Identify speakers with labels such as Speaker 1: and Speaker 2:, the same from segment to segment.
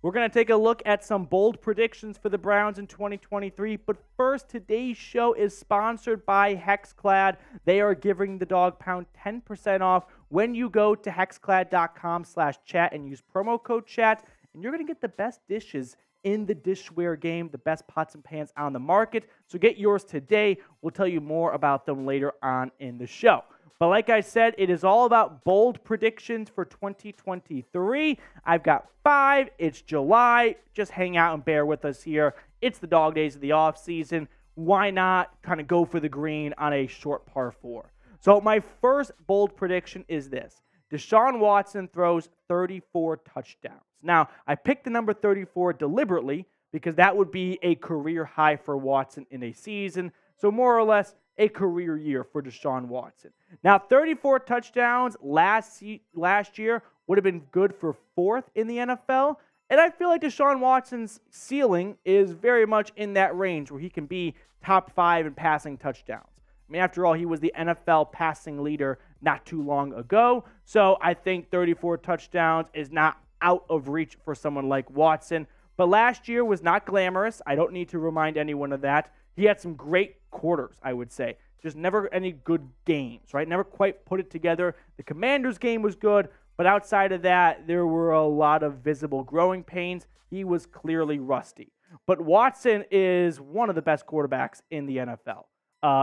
Speaker 1: We're going to take a look at some bold predictions for the Browns in 2023. But first, today's show is sponsored by Hexclad. They are giving the Dog Pound 10% off when you go to hexclad.com/chat and use promo code chat. And you're going to get the best dishes in the dishware game, the best pots and pans on the market. So get yours today. We'll tell you more about them later on in the show. But like I said, it is all about bold predictions for 2023. I've got 5. It's July. Just hang out and bear with us here. It's the dog days of the offseason. Why not kind of go for the green on a short par 4? So my first bold prediction is this. Deshaun Watson throws 34 touchdowns. Now, I picked the number 34 deliberately because that would be a career high for Watson in a season. So more or less a career year for Deshaun Watson. Now, 34 touchdowns last year would have been good for 4th in the NFL. And I feel like Deshaun Watson's ceiling is very much in that range where he can be top 5 in passing touchdowns. I mean, after all, he was the NFL passing leader not too long ago. So I think 34 touchdowns is not out of reach for someone like Watson. But last year was not glamorous. I don't need to remind anyone of that. He had some great quarters, I would say. Just never any good games, right? Never quite put it together. The Commanders game was good, but outside of that, there were a lot of visible growing pains. He was clearly rusty. But Watson is one of the best quarterbacks in the NFL.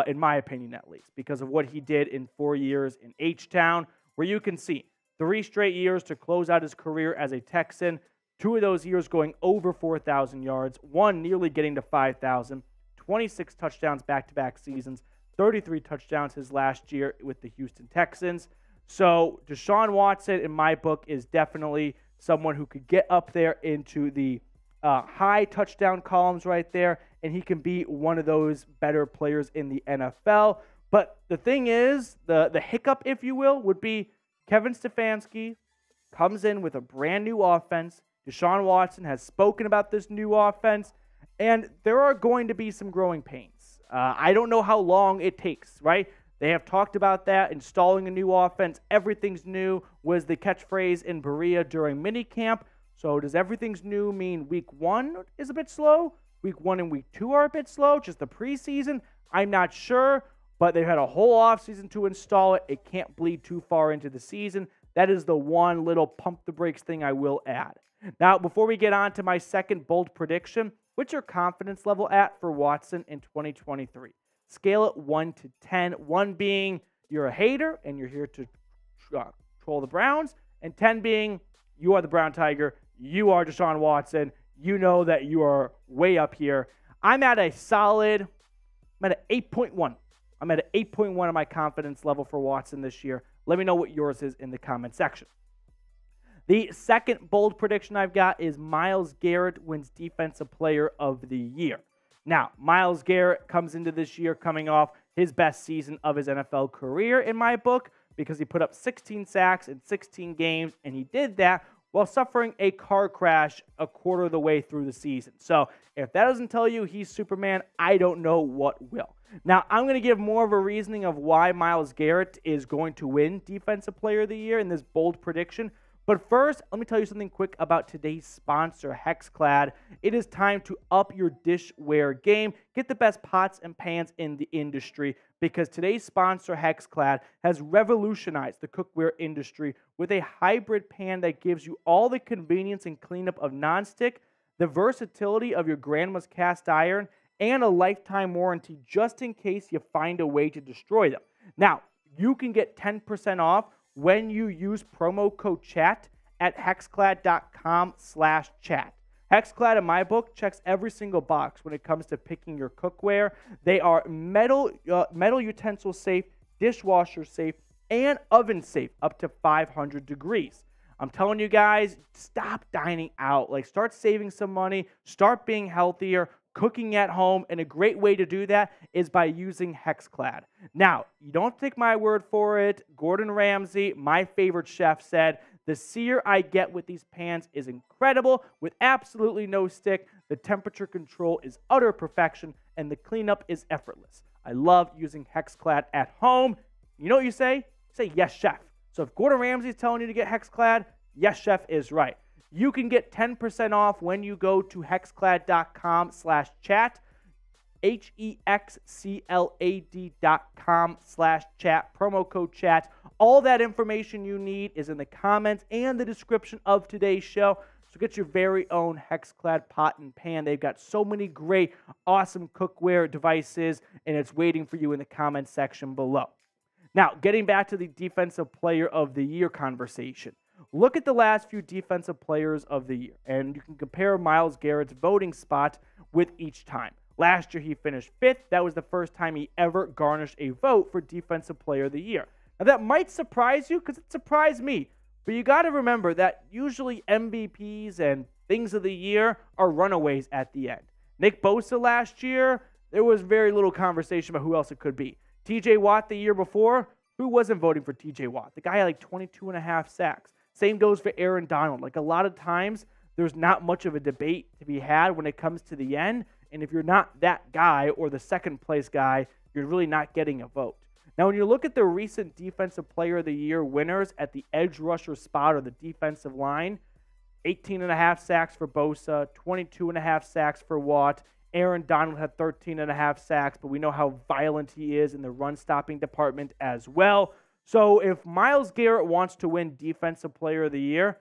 Speaker 1: In my opinion at least, because of what he did in 4 years in H-Town, where you can see 3 straight years to close out his career as a Texan, 2 of those years going over 4,000 yards, 1 nearly getting to 5,000, 26 touchdowns back-to-back seasons, 33 touchdowns his last year with the Houston Texans. So Deshaun Watson, in my book, is definitely someone who could get up there into the high touchdown columns right there, and he can be one of those better players in the NFL. But the thing is, the hiccup, if you will, would be Kevin Stefanski comes in with a brand new offense. Deshaun Watson has spoken about this new offense, and there are going to be some growing pains. I don't know how long it takes, right? They have talked about that, installing a new offense. Everything's new was the catchphrase in Berea during minicamp. So does everything's new mean week 1 is a bit slow? Week 1 and week 2 are a bit slow? Just the preseason? I'm not sure, but they've had a whole offseason to install it. It can't bleed too far into the season. That is the one little pump the brakes thing I will add. Now, before we get on to my second bold prediction, what's your confidence level at for Watson in 2023? Scale it 1 to 10, 1 being you're a hater and you're here to troll the Browns, and 10 being you are the Brown Tiger, you are Deshaun Watson, you know that you are way up here. I'm at an 8.1. I'm at an 8.1 on my confidence level for Watson this year. Let me know what yours is in the comment section. The second bold prediction I've got is Myles Garrett wins Defensive Player of the Year. Now, Myles Garrett comes into this year coming off his best season of his NFL career in my book because he put up 16 sacks in 16 games, and he did that while suffering a car crash a quarter of the way through the season. So if that doesn't tell you he's Superman, I don't know what will. Now, I'm going to give more of a reasoning of why Myles Garrett is going to win Defensive Player of the Year in this bold prediction. But first, let me tell you something quick about today's sponsor, Hexclad. It is time to up your dishware game. Get the best pots and pans in the industry because today's sponsor, Hexclad, has revolutionized the cookware industry with a hybrid pan that gives you all the convenience and cleanup of nonstick, the versatility of your grandma's cast iron, and a lifetime warranty just in case you find a way to destroy them. Now, you can get 10% off when you use promo code CHAT at hexclad.com/chat. Hexclad, in my book, checks every single box when it comes to picking your cookware. They are metal utensil safe, dishwasher safe, and oven safe up to 500 degrees. I'm telling you guys, stop dining out. Start saving some money, start being healthier, cooking at home, and a great way to do that is by using Hexclad. Now, you don't take my word for it. Gordon Ramsay, my favorite chef, said, "The sear I get with these pans is incredible with absolutely no stick. The temperature control is utter perfection, and the cleanup is effortless. I love using Hexclad at home." You know what you say? You say, "Yes, chef." So if Gordon Ramsay is telling you to get Hexclad, yes, chef is right. You can get 10% off when you go to hexclad.com/chat, hexclad.com/chat, promo code chat. All that information you need is in the comments and the description of today's show. So get your very own Hexclad pot and pan. They've got so many great, awesome cookware devices, and it's waiting for you in the comments section below. Now, getting back to the Defensive Player of the Year conversation. Look at the last few Defensive Players of the Year, and you can compare Myles Garrett's voting spot with each time. Last year, he finished 5th. That was the first time he ever garnished a vote for Defensive Player of the Year. Now, that might surprise you because it surprised me. But you got to remember that usually MVPs and things of the year are runaways at the end. Nick Bosa last year, there was very little conversation about who else it could be. TJ Watt the year before, who wasn't voting for TJ Watt? The guy had like 22.5 sacks. Same goes for Aaron Donald. Like a lot of times, there's not much of a debate to be had when it comes to the end. And if you're not that guy or the second place guy, you're really not getting a vote. Now, when you look at the recent Defensive Player of the Year winners at the edge rusher spot or the defensive line, 18.5 sacks for Bosa, 22.5 sacks for Watt. Aaron Donald had 13.5 sacks, but we know how violent he is in the run-stopping department as well. So if Myles Garrett wants to win Defensive Player of the Year,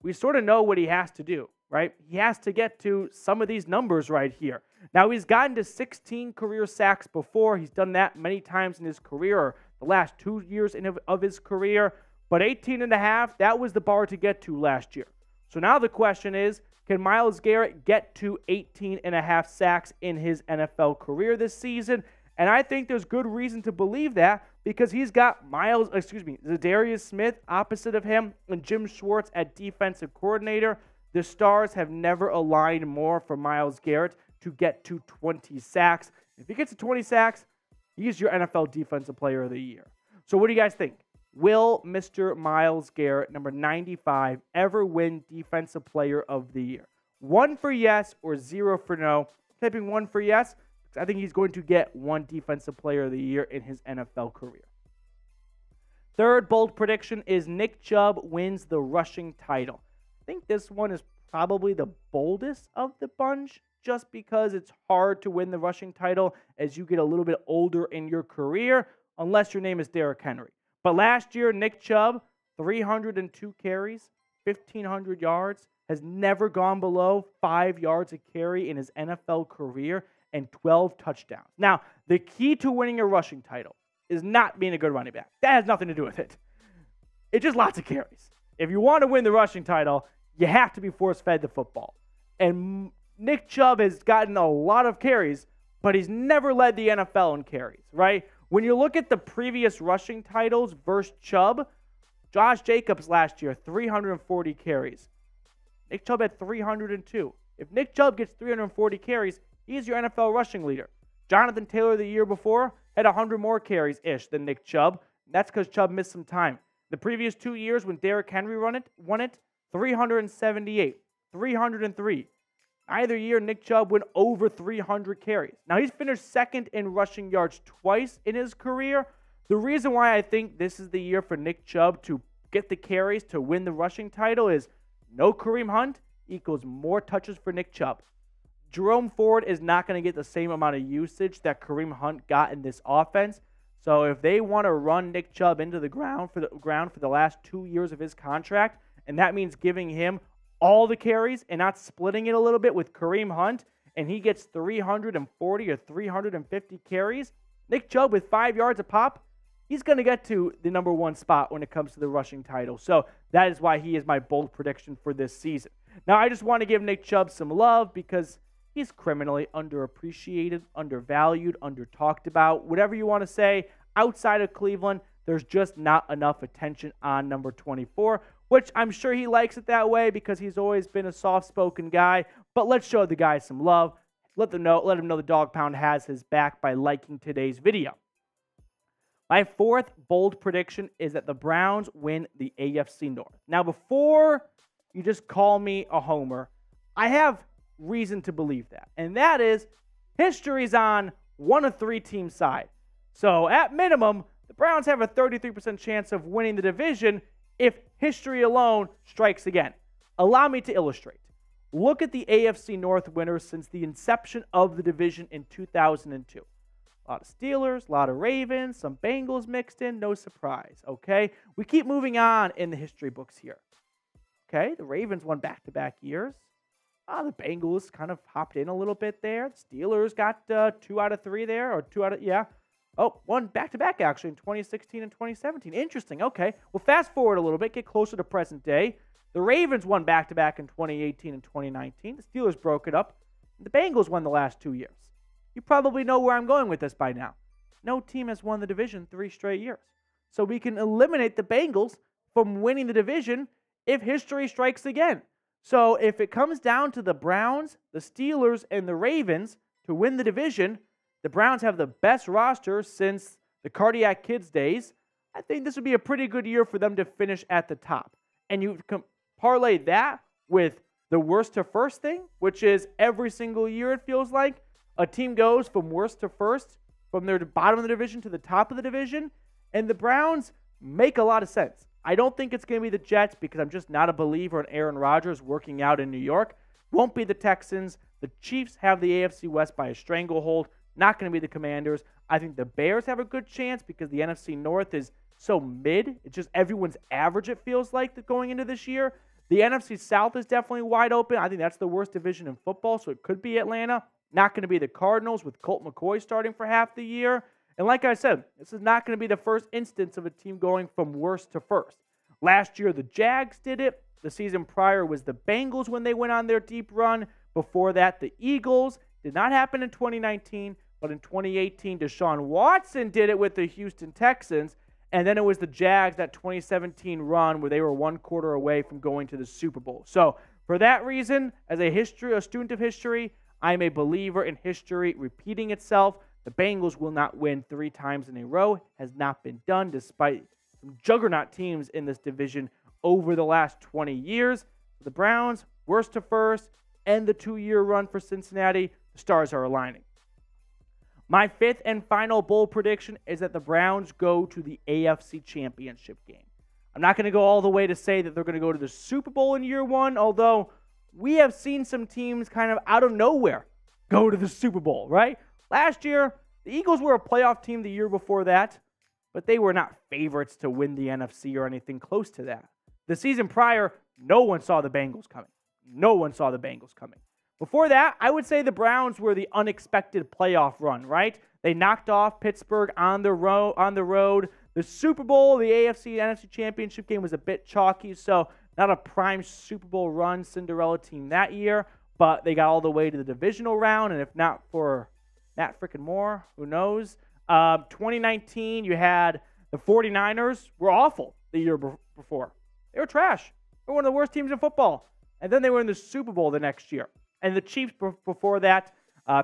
Speaker 1: we sort of know what he has to do, right? He has to get to some of these numbers right here. Now, he's gotten to 16 career sacks before. He's done that many times in his career, or the last 2 years of his career. But 18.5, that was the bar to get to last year. So now the question is, can Myles Garrett get to 18.5 sacks in his NFL career this season? And I think there's good reason to believe that because he's got Zadarius Smith opposite of him and Jim Schwartz at defensive coordinator. The stars have never aligned more for Myles Garrett to get to 20 sacks. If he gets to 20 sacks, he's your NFL Defensive Player of the Year. So what do you guys think? Will Mr. Myles Garrett, number 95, ever win Defensive Player of the Year? 1 for yes or 0 for no. Typing 1 for yes, because I think he's going to get 1 Defensive Player of the Year in his NFL career. Third bold prediction is Nick Chubb wins the rushing title. I think this one is probably the boldest of the bunch, just because it's hard to win the rushing title as you get a little bit older in your career, unless your name is Derrick Henry. But last year, Nick Chubb, 302 carries, 1,500 yards, has never gone below 5 yards a carry in his NFL career, and 12 touchdowns. Now, the key to winning a rushing title is not being a good running back. That has nothing to do with it. It's just lots of carries. If you want to win the rushing title, you have to be force-fed the football. And Nick Chubb has gotten a lot of carries, but he's never led the NFL in carries, right? When you look at the previous rushing titles versus Chubb, Josh Jacobs last year, 340 carries. Nick Chubb had 302. If Nick Chubb gets 340 carries, he's your NFL rushing leader. Jonathan Taylor the year before had 100 more carries-ish than Nick Chubb. That's because Chubb missed some time. The previous 2 years when Derrick Henry won it, 378, 303. Either year, Nick Chubb went over 300 carries. Now, he's finished second in rushing yards twice in his career. The reason why I think this is the year for Nick Chubb to get the carries to win the rushing title is no Kareem Hunt equals more touches for Nick Chubb. Jerome Ford is not going to get the same amount of usage that Kareem Hunt got in this offense. So if they want to run Nick Chubb into the ground for the last 2 years of his contract, and that means giving him all the carries and not splitting it a little bit with Kareem Hunt, and he gets 340 or 350 carries, Nick Chubb with 5 yards a pop, he's going to get to the number 1 spot when it comes to the rushing title. So that is why he is my bold prediction for this season. Now, I just want to give Nick Chubb some love because he's criminally underappreciated, undervalued, under-talked about, whatever you want to say. Outside of Cleveland, there's just not enough attention on number 24, which I'm sure he likes it that way because he's always been a soft-spoken guy. But let's show the guy some love. Let him know the Dog Pound has his back by liking today's video. My fourth bold prediction is that the Browns win the AFC North. Now, before you just call me a homer, I have reason to believe that. And that is history's on one of 3 team side. So at minimum, the Browns have a 33% chance of winning the division if history alone strikes again. Allow me to illustrate. Look at the AFC North winners since the inception of the division in 2002. A lot of Steelers, a lot of Ravens, some Bengals mixed in, no surprise, okay? We keep moving on in the history books here. Okay, the Ravens won back-to-back years. The Bengals kind of hopped in a little bit there. The Steelers got 2 out of 3 there, or 2 out of, yeah. Oh, one back-to-back actually in 2016 and 2017. Interesting, okay. Well, fast forward a little bit, get closer to present day. The Ravens won back-to-back in 2018 and 2019. The Steelers broke it up. The Bengals won the last 2 years. You probably know where I'm going with this by now. No team has won the division 3 straight years. So we can eliminate the Bengals from winning the division if history strikes again. So if it comes down to the Browns, the Steelers, and the Ravens to win the division, the Browns have the best roster since the Cardiac Kids days. I think this would be a pretty good year for them to finish at the top. And you parlay that with the worst to first thing, which is every single year it feels like a team goes from worst to first, from their bottom of the division to the top of the division, and the Browns make a lot of sense. I don't think it's going to be the Jets because I'm just not a believer in Aaron Rodgers working out in New York. Won't be the Texans. The Chiefs have the AFC West by a stranglehold. Not going to be the Commanders. I think the Bears have a good chance because the NFC North is so mid. It's just everyone's average, it feels like, going into this year. The NFC South is definitely wide open. I think that's the worst division in football, so it could be Atlanta. Not going to be the Cardinals with Colt McCoy starting for half the year. And like I said, this is not going to be the first instance of a team going from worst to first. Last year, the Jags did it. The season prior was the Bengals when they went on their deep run. Before that, the Eagles. Did not happen in 2019, but in 2018, Deshaun Watson did it with the Houston Texans. And then it was the Jags, that 2017 run where they were 1 quarter away from going to the Super Bowl. So for that reason, as a student of history, I'm a believer in history repeating itself. The Bengals will not win 3 times in a row. Has not been done despite some juggernaut teams in this division over the last 20 years. The Browns, worst to first, and the 2-year run for Cincinnati, the stars are aligning. My 5th and final bold prediction is that the Browns go to the AFC Championship game. I'm not going to go all the way to say that they're going to go to the Super Bowl in year 1, although we have seen some teams kind of out of nowhere go to the Super Bowl, right? Last year, the Eagles were a playoff team the year before that, but they were not favorites to win the NFC or anything close to that. The season prior, no one saw the Bengals coming. No one saw the Bengals coming. Before that, I would say the Browns were the unexpected playoff run, right? They knocked off Pittsburgh on the road. The Super Bowl, the AFC and NFC Championship game was a bit chalky, so not a prime Super Bowl run Cinderella team that year, but they got all the way to the divisional round, and if not for Matt frickin' Moore, who knows? 2019, you had the 49ers were awful the year before. They were trash. They were one of the worst teams in football. And then they were in the Super Bowl the next year. And the Chiefs before that,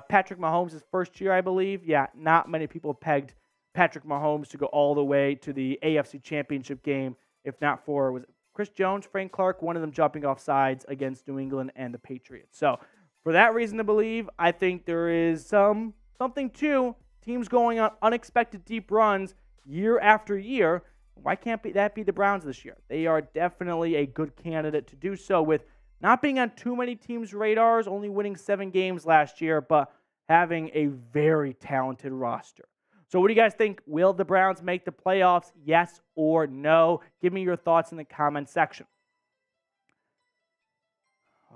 Speaker 1: Patrick Mahomes' first year, I believe. Yeah, not many people pegged Patrick Mahomes to go all the way to the AFC Championship game, if not for, was it Chris Jones, Frank Clark, one of them jumping off sides against New England and the Patriots. So for that reason to believe, I think there is something to teams going on unexpected deep runs year after year. Why can't that be the Browns this year? They are definitely a good candidate to do so with not being on too many teams' radars, only winning 7 games last year, but having a very talented roster. So what do you guys think? Will the Browns make the playoffs? Yes or no? Give me your thoughts in the comment section.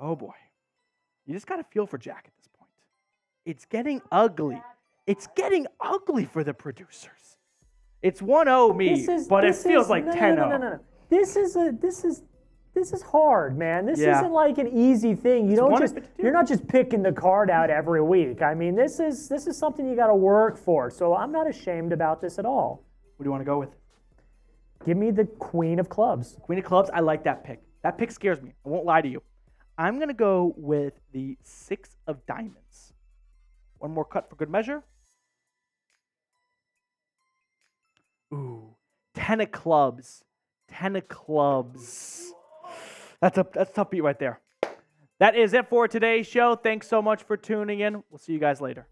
Speaker 1: Oh, boy. You just got to feel for Jack at this point. It's getting ugly. It's getting ugly for the producers. It's 1-0 me, but it feels like 10-0.
Speaker 2: No. This is hard, man. This isn't like an easy thing. You're not just picking the card out every week. I mean, this is something you got to work for. So I'm not ashamed about this at all.
Speaker 1: What do you want to go with?
Speaker 2: Give me the Queen of Clubs.
Speaker 1: Queen of Clubs, I like that pick. That pick scares me. I won't lie to you. I'm going to go with the 6 of Diamonds. One more cut for good measure. Ooh, 10 of Clubs. 10 of Clubs. That's a tough beat right there. That is it for today's show. Thanks so much for tuning in. We'll see you guys later.